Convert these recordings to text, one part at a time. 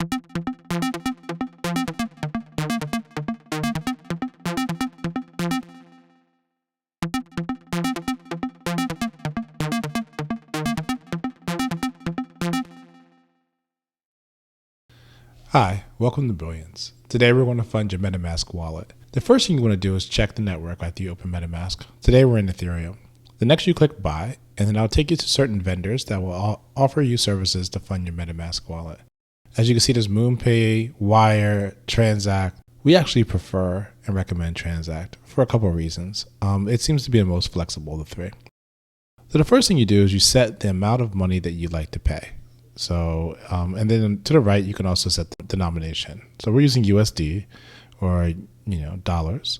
Hi, welcome to Brilliance. Today we're going to fund your MetaMask wallet. The first thing you want to do is check the network after you open MetaMask. Today we're in Ethereum. The next you click buy, and then I'll take you to certain vendors that will offer you services to fund your MetaMask wallet. As you can see, there's MoonPay, Wire, Transact. We actually prefer and recommend Transact for a couple of reasons. It seems to be the most flexible of the three. So the first thing you do is you set the amount of money that you'd like to pay. So, and then to the right, you can also set the denomination. So we're using USD or, dollars.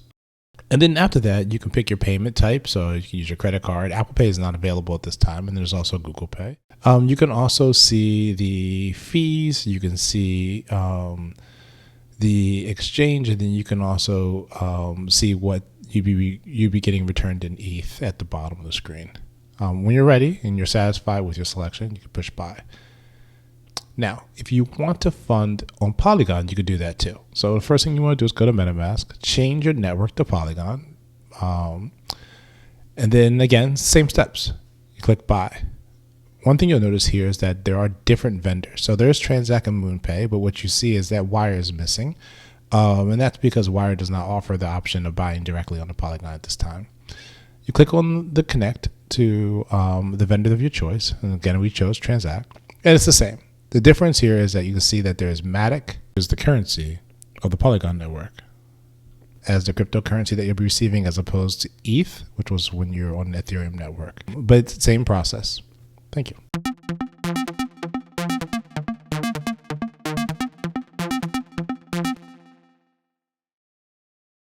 And then after that, you can pick your payment type. So you can use your credit card. Apple Pay is not available at this time. And there's also Google Pay. You can also see the fees. You can see the exchange. And then you can also see what you'd be getting returned in ETH at the bottom of the screen. When you're ready and you're satisfied with your selection, you can push buy. Now, if you want to fund on Polygon, you could do that too. So the first thing you want to do is go to MetaMask, change your network to Polygon. And then again, same steps. You click buy. One thing you'll notice here is that there are different vendors. So there's Transact and MoonPay, but what you see is that Wire is missing. And that's because Wire does not offer the option of buying directly on the Polygon at this time. You click on the connect to the vendor of your choice. And again, we chose Transact. And it's the same. The difference here is that you can see that there is MATIC, is the currency of the Polygon network, as the cryptocurrency that you'll be receiving, as opposed to ETH, which was when you're on the Ethereum network. But it's the same process. Thank you.